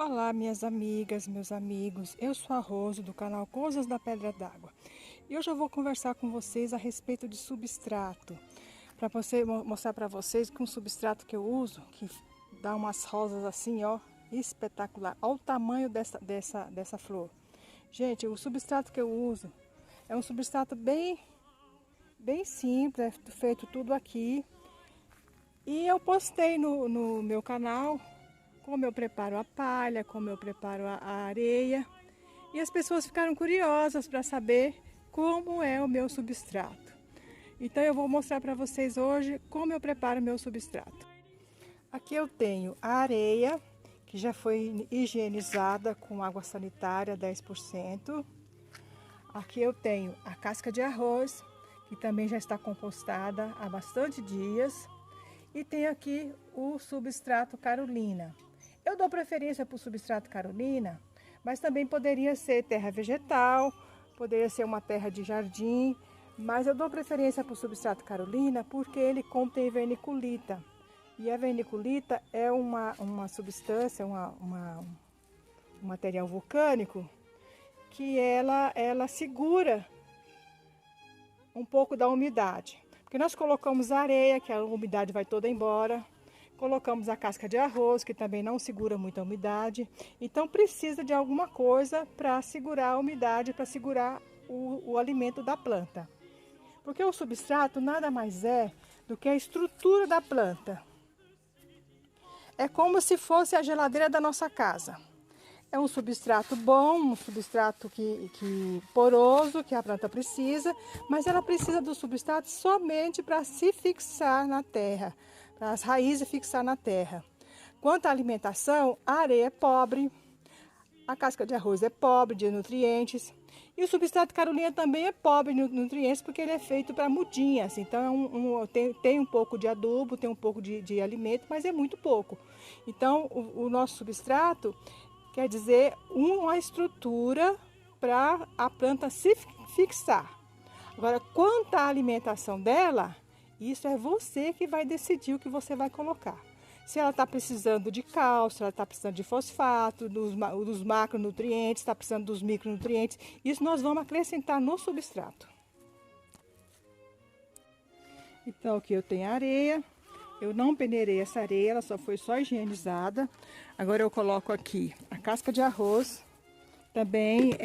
Olá, minhas amigas, meus amigos. Eu sou a Rose do canal Coisas da Pedra d'Água. E hoje eu vou conversar com vocês a respeito de substrato. Para mostrar para vocês que um substrato que eu uso, que dá umas rosas assim, ó, espetacular. Olha o tamanho dessa flor. Gente, o substrato que eu uso é um substrato bem simples, é feito tudo aqui. E eu postei no meu canal como eu preparo a palha, como eu preparo a areia. E as pessoas ficaram curiosas para saber como é o meu substrato. Então eu vou mostrar para vocês hoje como eu preparo o meu substrato. Aqui eu tenho a areia, que já foi higienizada com água sanitária 10%. Aqui eu tenho a casca de arroz, que também já está compostada há bastante dias. E tenho aqui o substrato Carolina. Eu dou preferência para o substrato Carolina, mas também poderia ser terra vegetal, poderia ser uma terra de jardim, mas eu dou preferência para o substrato Carolina porque ele contém vermiculita. E a vermiculita é uma substância, um material vulcânico, que ela segura um pouco da umidade. Porque nós colocamos areia, que a umidade vai toda embora. Colocamos a casca de arroz, que também não segura muita umidade. Então precisa de alguma coisa para segurar a umidade, para segurar o alimento da planta. Porque o substrato nada mais é do que a estrutura da planta. É como se fosse a geladeira da nossa casa. É um substrato bom, um substrato que poroso, que a planta precisa, mas ela precisa do substrato somente para se fixar na terra, para as raízes fixar na terra. Quanto à alimentação, a areia é pobre, a casca de arroz é pobre de nutrientes, e o substrato Carolina também é pobre de nutrientes porque ele é feito para mudinhas. Então tem um pouco de adubo, tem um pouco de alimento, mas é muito pouco. Então o nosso substrato quer dizer uma estrutura para a planta se fixar. Agora, quanto à alimentação dela, isso é você que vai decidir o que você vai colocar. Se ela está precisando de cálcio, ela está precisando de fosfato, dos macronutrientes, está precisando dos micronutrientes, isso nós vamos acrescentar no substrato. Então aqui eu tenho areia. Eu não peneirei essa areia, ela foi só higienizada. Agora eu coloco aqui a casca de arroz. Também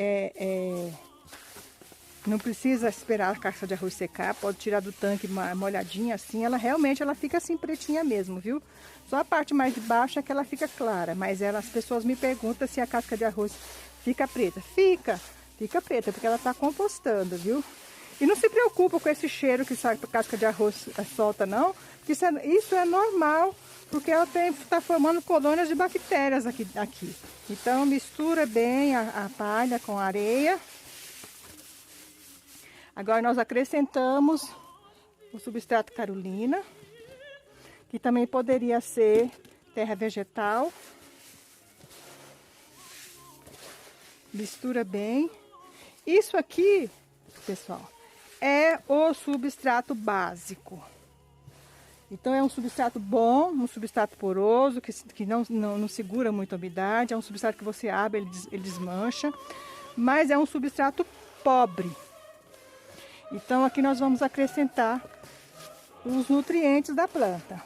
não precisa esperar a casca de arroz secar, pode tirar do tanque molhadinha assim. Ela realmente fica assim pretinha mesmo, viu? Só a parte mais de baixo é que ela fica clara, mas as pessoas me perguntam se a casca de arroz fica preta. Fica preta, porque ela está compostando, viu? E não se preocupa com esse cheiro que a casca de arroz solta, não. Isso é normal, porque ela está formando colônias de bactérias aqui. Então, mistura bem a palha com a areia. Agora, nós acrescentamos o substrato Carolina, que também poderia ser terra vegetal. Mistura bem. Isso aqui, pessoal, é o substrato básico. Então é um substrato bom, um substrato poroso, que não segura muita umidade. É um substrato que você abre, ele desmancha. Mas é um substrato pobre. Então aqui nós vamos acrescentar os nutrientes da planta.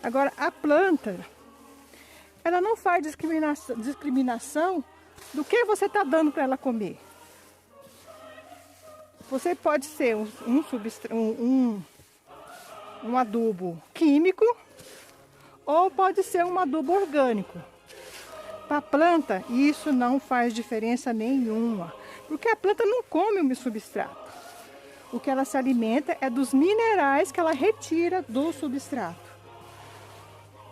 Agora a planta, ela não faz discriminação do que você está dando para ela comer. Você pode ser um adubo químico ou pode ser um adubo orgânico. Para a planta, isso não faz diferença nenhuma, porque a planta não come o substrato. O que ela se alimenta é dos minerais que ela retira do substrato.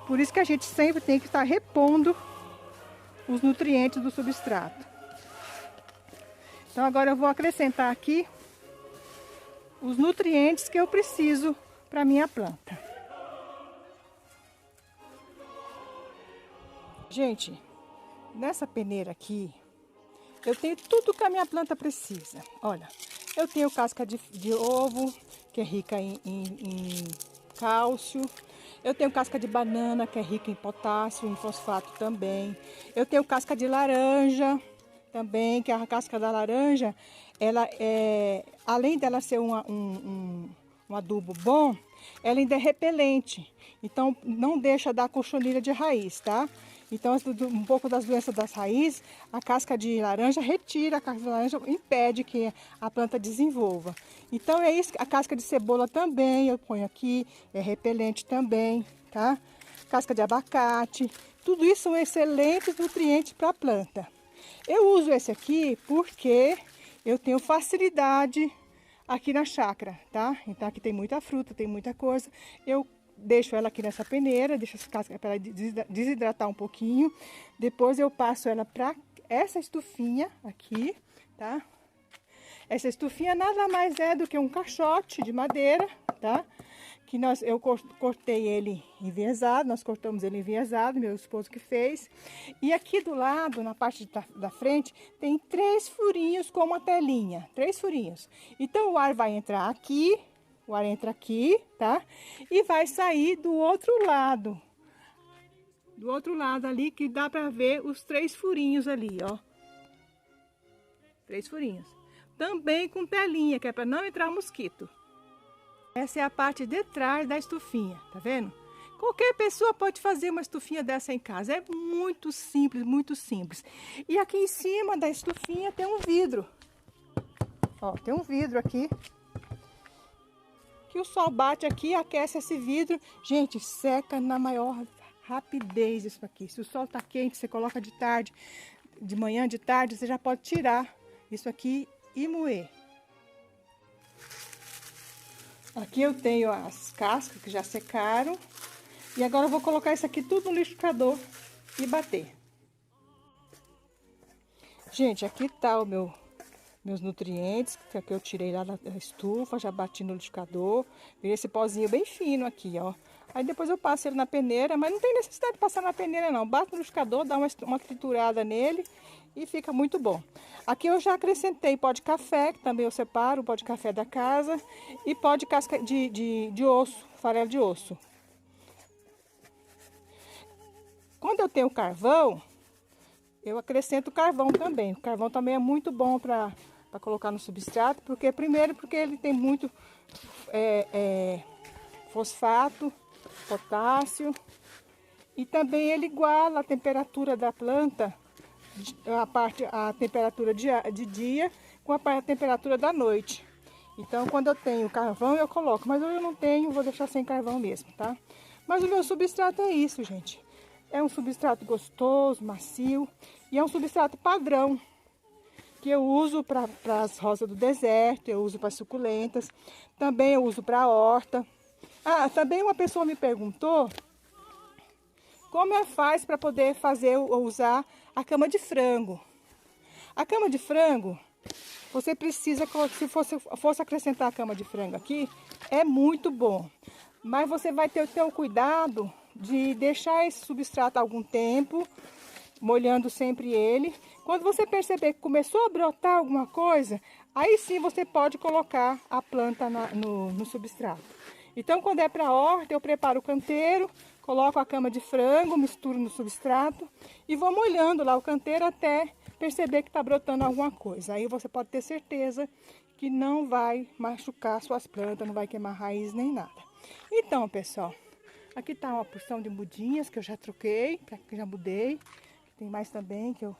Por isso que a gente sempre tem que estar repondo os nutrientes do substrato. Então agora eu vou acrescentar aqui os nutrientes que eu preciso para minha planta. Gente, nessa peneira aqui, eu tenho tudo que a minha planta precisa. Olha, eu tenho casca de ovo, que é rica em cálcio. Eu tenho casca de banana, que é rica em potássio, em fosfato também. Eu tenho casca de laranja também, que a casca da laranja, ela é, além dela ser um adubo bom, ela ainda é repelente. Então, não deixa dar cochonilha de raiz, tá? Então, um pouco das doenças das raízes, a casca de laranja retira, a casca de laranja impede que a planta desenvolva. Então, é isso. A casca de cebola também eu ponho aqui, é repelente também, tá? Casca de abacate, tudo isso são excelentes nutrientes para a planta. Eu uso esse aqui porque eu tenho facilidade aqui na chácara, tá? Então, aqui tem muita fruta, tem muita coisa. Eu deixo ela aqui nessa peneira, deixo essa casca para ela desidratar um pouquinho. Depois eu passo ela para essa estufinha aqui, tá? Essa estufinha nada mais é do que um caixote de madeira, tá? Que eu cortei ele enviesado, nós cortamos ele enviesado, meu esposo que fez. E aqui do lado, na parte da frente, tem 3 furinhos com uma telinha, 3 furinhos. Então o ar vai entrar aqui, o ar entra aqui, tá? E vai sair do outro lado. Do outro lado ali, que dá pra ver os 3 furinhos ali, ó. 3 furinhos. Também com telinha, que é pra não entrar mosquito. Essa é a parte de trás da estufinha, tá vendo? Qualquer pessoa pode fazer uma estufinha dessa em casa. É muito simples, muito simples. E aqui em cima da estufinha tem um vidro. Ó, tem um vidro aqui. Que o sol bate aqui, aquece esse vidro. Gente, seca na maior rapidez isso aqui. Se o sol tá quente, você coloca de tarde, de manhã, de tarde, você já pode tirar isso aqui e moer. Aqui eu tenho as cascas que já secaram. E agora eu vou colocar isso aqui tudo no liquidificador e bater. Gente, aqui tá meus nutrientes, que eu tirei lá da estufa, já bati no liquidificador. Virei esse pozinho bem fino aqui, ó. Aí depois eu passo ele na peneira, mas não tem necessidade de passar na peneira não. Bato no liquidificador, dá uma triturada nele e fica muito bom. Aqui eu já acrescentei pó de café, que também eu separo, o pó de café da casa. E pó de casca de osso, farelo de osso. Quando eu tenho carvão, eu acrescento carvão também. O carvão também é muito bom para colocar no substrato, porque primeiro porque ele tem muito fosfato, potássio, e também ele iguala a temperatura da planta, a temperatura de dia com a temperatura da noite. Então, quando eu tenho carvão, eu coloco, mas eu não tenho, vou deixar sem carvão mesmo, tá? Mas o meu substrato é isso, gente. É um substrato gostoso, macio, e é um substrato padrão, que eu uso para as rosas do deserto, eu uso para suculentas, também eu uso para horta. Ah, também uma pessoa me perguntou como faz para poder fazer ou usar a cama de frango. A cama de frango, você precisa, se fosse acrescentar a cama de frango aqui, é muito bom. Mas você vai ter o cuidado de deixar esse substrato algum tempo, molhando sempre ele. Quando você perceber que começou a brotar alguma coisa, aí sim você pode colocar a planta no substrato. Então, quando é para horta, eu preparo o canteiro, coloco a cama de frango, misturo no substrato e vou molhando lá o canteiro até perceber que está brotando alguma coisa. Aí você pode ter certeza que não vai machucar suas plantas, não vai queimar raiz nem nada. Então, pessoal, aqui está uma porção de mudinhas que eu já troquei, que já mudei. Tem mais também que eu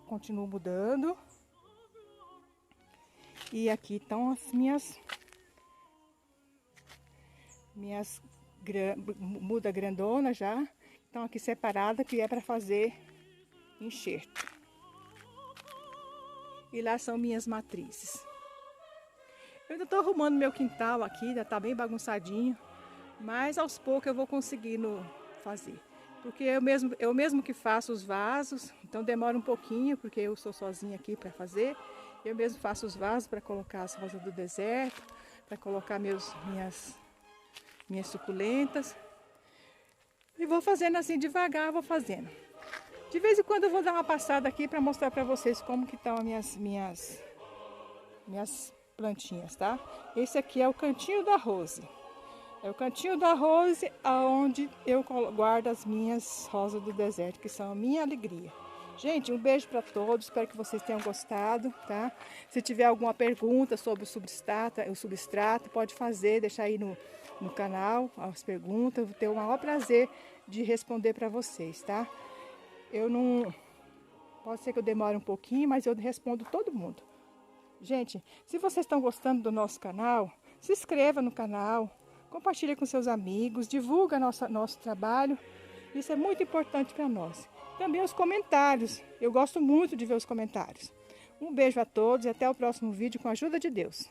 continuo mudando. E aqui estão as minhas muda grandona já. Estão aqui separadas, que é para fazer enxerto. E lá são minhas matrizes. Eu ainda estou arrumando meu quintal aqui, ainda está bem bagunçadinho. Mas aos poucos eu vou conseguindo fazer. Porque eu mesmo que faço os vasos, então demora um pouquinho, porque eu sou sozinha aqui para fazer. Eu mesmo faço os vasos para colocar as rosas do deserto, para colocar minhas suculentas. E vou fazendo assim devagar, vou fazendo. De vez em quando eu vou dar uma passada aqui para mostrar para vocês como que estão as minhas plantinhas, tá? Esse aqui é o cantinho da Rose. É o cantinho da Rose, aonde eu guardo as minhas rosas do deserto, que são a minha alegria. Gente, um beijo para todos, espero que vocês tenham gostado, tá? Se tiver alguma pergunta sobre o substrato, pode fazer, deixar aí no canal as perguntas. Eu vou ter o maior prazer de responder para vocês, tá? Eu não... Pode ser que eu demore um pouquinho, mas eu respondo todo mundo. Gente, se vocês estão gostando do nosso canal, se inscreva no canal, compartilhe com seus amigos, divulga nosso trabalho. Isso é muito importante para nós. Também os comentários. Eu gosto muito de ver os comentários. Um beijo a todos e até o próximo vídeo com a ajuda de Deus.